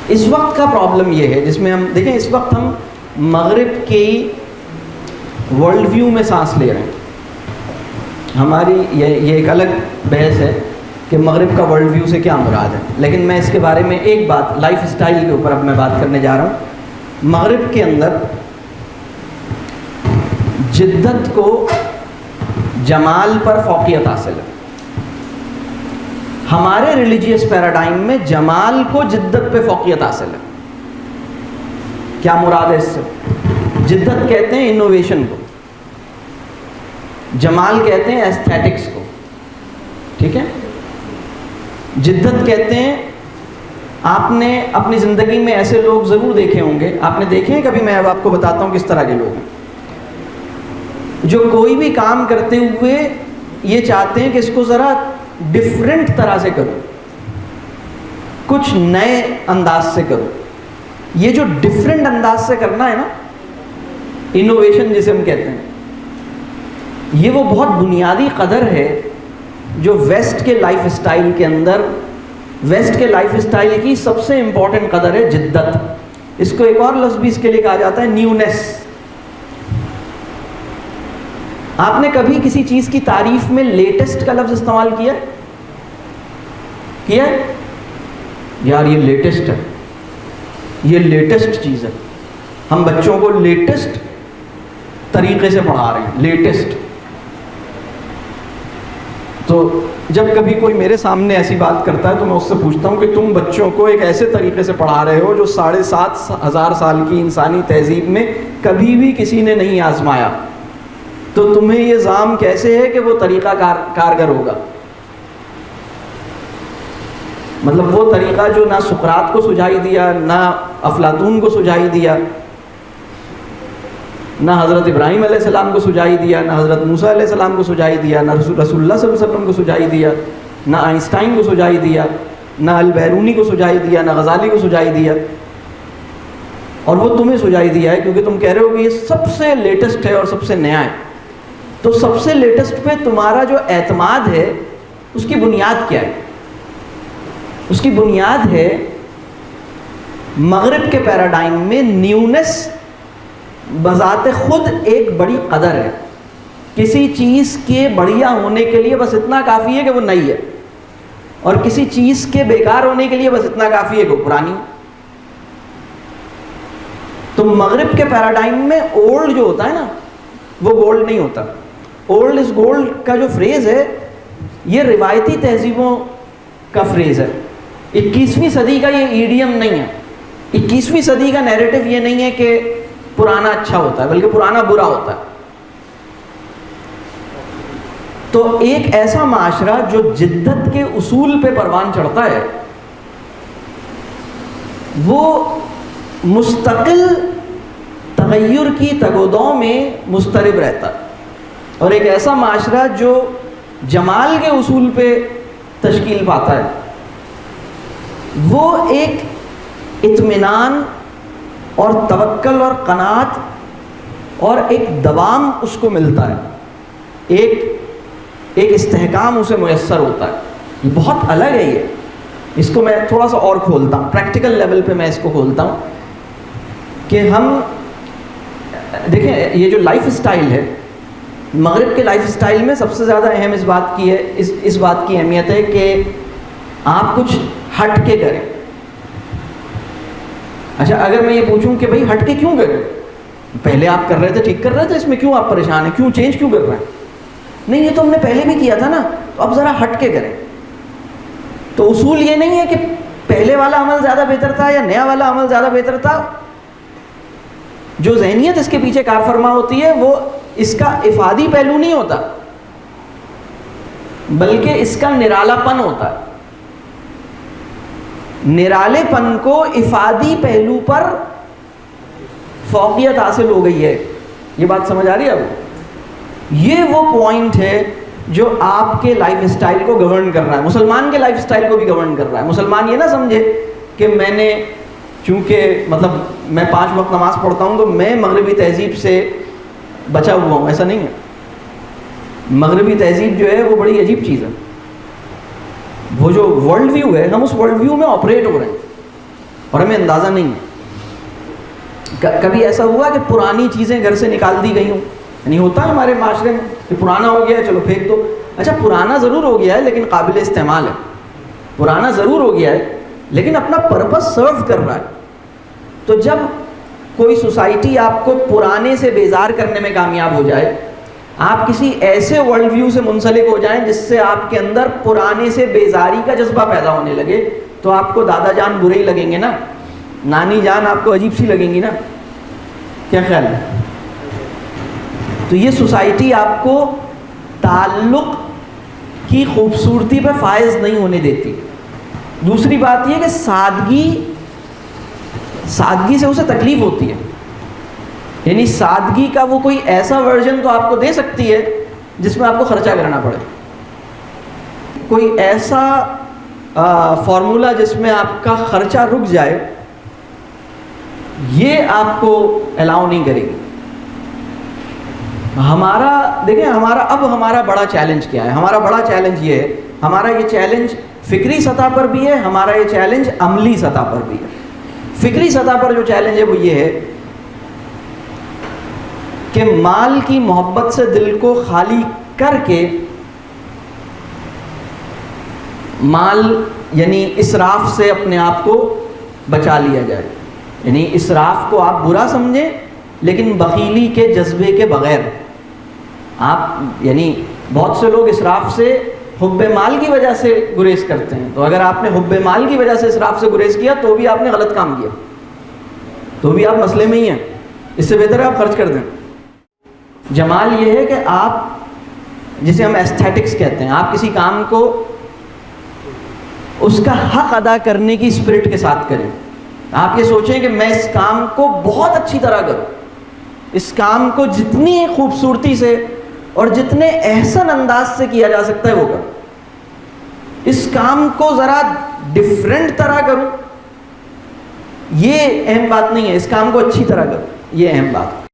اس وقت کا پرابلم یہ ہے جس میں ہم دیکھیں، اس وقت ہم مغرب کی ورلڈ ویو میں سانس لے رہے ہیں. ہماری یہ ایک الگ بحث ہے کہ مغرب کا ورلڈ ویو سے کیا مراد ہے، لیکن میں اس کے بارے میں ایک بات لائف اسٹائل کے اوپر اب میں بات کرنے جا رہا ہوں. مغرب کے اندر جدت کو جمال پر فوقیت حاصل ہے. ہمارے ریلیجیس پیراڈائم میں جمال کو جدت پہ فوقیت حاصل ہے. کیا مراد ہے اس سے؟ جدت کہتے ہیں انوویشن کو، جمال کہتے ہیں ایستھیٹکس کو. ٹھیک ہے، جدت کہتے ہیں، آپ نے اپنی زندگی میں ایسے لوگ ضرور دیکھے ہوں گے، آپ نے دیکھے ہیں کبھی؟ میں اب آپ کو بتاتا ہوں کس طرح کے لوگ ہیں جو کوئی بھی کام کرتے ہوئے یہ چاہتے ہیں کہ اس کو ذرا ڈفرینٹ طرح سے کرو، کچھ نئے انداز سے کرو. یہ جو ڈفرینٹ انداز سے کرنا ہے نا، انوویشن جسے ہم کہتے ہیں، یہ وہ بہت بنیادی قدر ہے جو ویسٹ کے لائف اسٹائل کے اندر، ویسٹ کے لائف اسٹائل کی سب سے امپورٹنٹ قدر ہے جدت. اس کو ایک اور لفظ بھی اس کے لیے کہا جاتا ہے نیونیس. آپ نے کبھی کسی چیز کی تعریف میں لیٹسٹ کا لفظ استعمال کیا ہے؟ یار یہ لیٹسٹ ہے، یہ لیٹسٹ چیز ہے. ہم بچوں کو لیٹسٹ طریقے سے پڑھا رہے ہیں، لیٹسٹ. تو جب کبھی کوئی میرے سامنے ایسی بات کرتا ہے تو میں اس سے پوچھتا ہوں کہ تم بچوں کو ایک ایسے طریقے سے پڑھا رہے ہو جو 7,500 سال کی انسانی تہذیب میں کبھی بھی کسی نے نہیں آزمایا، تو تمہیں یہ زعم کیسے ہے کہ وہ طریقہ کارگر ہوگا؟ مطلب وہ طریقہ جو نہ سقراط کو سجائی دیا، نہ افلاطون کو سجائی دیا، نہ حضرت ابراہیم علیہ السلام کو سجائی دیا، نہ حضرت موسیٰ علیہ السلام کو سجائی دیا، نہ رسول اللہ صلی اللہ علیہ وسلم کو سجائی دیا، نہ آئنسٹائن کو سجائی دیا، نہ البیرونی کو سجائی دیا، نہ غزالی کو سجائی دیا. اور وہ تمہیں سجائی دیا ہے کیونکہ تم کہہ رہے ہو کہ یہ سب سے لیٹسٹ ہے اور سب سے نیا ہے. تو سب سے لیٹسٹ پہ تمہارا جو اعتماد ہے اس کی بنیاد کیا ہے؟ اس کی بنیاد ہے مغرب کے پیراڈائم میں نیونیس بذات خود ایک بڑی قدر ہے. کسی چیز کے بڑھیا ہونے کے لیے بس اتنا کافی ہے کہ وہ نئی ہے، اور کسی چیز کے بیکار ہونے کے لیے بس اتنا کافی ہے کہ وہ پرانی. تو مغرب کے پیراڈائم میں اولڈ جو ہوتا ہے نا وہ گولڈ نہیں ہوتا. اولڈ از گولڈ کا جو فریز ہے یہ روایتی تہذیبوں کا فریز ہے. 21ویں صدی کا یہ ایڈیم نہیں ہے. 21ویں صدی کا نیریٹو یہ نہیں ہے کہ پرانا اچھا ہوتا ہے، بلکہ پرانا برا ہوتا ہے. تو ایک ایسا معاشرہ جو جدت کے اصول پہ پروان چڑھتا ہے وہ مستقل تغیر کی تگودوں میں مضطرب رہتا ہے. اور ایک ایسا معاشرہ جو جمال کے اصول پہ تشکیل پاتا ہے وہ ایک اطمینان اور توکل اور قناعت اور ایک دوام اس کو ملتا ہے، ایک استحکام اسے میسر ہوتا ہے. یہ بہت الگ ہے. یہ اس کو میں تھوڑا سا اور کھولتا ہوں، پریکٹیکل لیول پہ میں اس کو کھولتا ہوں کہ ہم دیکھیں یہ جو لائف اسٹائل ہے مغرب کے لائف اسٹائل میں سب سے زیادہ اہم اس بات کی ہے، اس بات کی اہمیت ہے کہ آپ کچھ ہٹ کے کریں. اچھا اگر میں یہ پوچھوں کہ بھائی ہٹ کے کیوں کریں؟ پہلے آپ کر رہے تھے، ٹھیک کر رہے تھے، اس میں کیوں آپ پریشان ہیں؟ کیوں چینج کیوں کر رہے ہیں؟ نہیں یہ تو ہم نے پہلے بھی کیا تھا نا، تو اب ذرا ہٹ کے کریں. تو اصول یہ نہیں ہے کہ پہلے والا عمل زیادہ بہتر تھا یا نیا والا عمل زیادہ بہتر تھا. جو ذہنیت اس کے پیچھے کار فرما ہوتی ہے وہ اس کا افادی پہلو نہیں ہوتا بلکہ اس کا نرالا پن ہوتا ہے. نرالے پن کو افادی پہلو پر فوقیت حاصل ہو گئی ہے. یہ بات سمجھ آ رہی ہے اب؟ یہ وہ پوائنٹ ہے جو آپ کے لائف اسٹائل کو گورن کر رہا ہے، مسلمان کے لائف اسٹائل کو بھی گورن کر رہا ہے. مسلمان یہ نہ سمجھے کہ میں نے چونکہ مطلب میں 5 وقت نماز پڑھتا ہوں تو میں مغربی تہذیب سے بچا ہوا ہوں. ایسا نہیں ہے. مغربی تہذیب جو ہے وہ بڑی عجیب چیز ہے. وہ جو ورلڈ ویو ہے ہم اس ورلڈ ویو میں آپریٹ ہو رہے ہیں. اور ہمیں اندازہ نہیں ہے. کبھی ایسا ہوا کہ پرانی چیزیں گھر سے نکال دی گئی ہوں؟ یعنی ہوتا ہے ہمارے معاشرے میں کہ پرانا ہو گیا ہے چلو پھینک دو. اچھا پرانا ضرور ہو گیا ہے لیکن قابل استعمال ہے. پرانا ضرور ہو گیا ہے لیکن اپنا پرپس سرو کر رہا ہے. تو جب کوئی سوسائٹی آپ کو پرانے سے بیزار کرنے میں کامیاب ہو جائے, آپ کسی ایسے ورلڈ ویو سے منسلک ہو جائیں جس سے آپ کے اندر پرانے سے بیزاری کا جذبہ پیدا ہونے لگے, تو آپ کو دادا جان برے ہی لگیں گے نا, نانی جان آپ کو عجیب سی لگیں گی نا. کیا خیال ہے؟ تو یہ سوسائٹی آپ کو تعلق کی خوبصورتی پہ فائز نہیں ہونے دیتی. دوسری بات یہ کہ سادگی سے اسے تکلیف ہوتی ہے. یعنی سادگی کا وہ کوئی ایسا ورژن تو آپ کو دے سکتی ہے جس میں آپ کو خرچہ کرنا پڑے, کوئی ایسا فارمولا جس میں آپ کا خرچہ رک جائے, یہ آپ کو الاؤ نہیں کرے گی. ہمارا بڑا چیلنج کیا ہے؟ ہمارا بڑا چیلنج یہ ہے, ہمارا یہ چیلنج فکری سطح پر بھی ہے, ہمارا یہ چیلنج عملی سطح پر بھی ہے. فکری سطح پر جو چیلنج ہے وہ یہ ہے کہ مال کی محبت سے دل کو خالی کر کے, مال یعنی اسراف سے اپنے آپ کو بچا لیا جائے. یعنی اسراف کو آپ برا سمجھیں لیکن بخیلی کے جذبے کے بغیر. آپ یعنی بہت سے لوگ اسراف سے حب مال کی وجہ سے گریز کرتے ہیں, تو اگر آپ نے حب مال کی وجہ سے اسراف سے گریز کیا تو بھی آپ نے غلط کام کیا, تو بھی آپ مسئلے میں ہی ہیں. اس سے بہتر ہے آپ خرچ کر دیں. جمال یہ ہے کہ آپ, جسے ہم ایستھیٹکس کہتے ہیں, آپ کسی کام کو اس کا حق ادا کرنے کی اسپرٹ کے ساتھ کریں. آپ یہ سوچیں کہ میں اس کام کو بہت اچھی طرح کروں, اس کام کو جتنی خوبصورتی سے اور جتنے احسن انداز سے کیا جا سکتا ہے وہ کروں. اس کام کو ذرا ڈفرینٹ طرح کروں, یہ اہم بات نہیں ہے. اس کام کو اچھی طرح کروں, یہ اہم بات.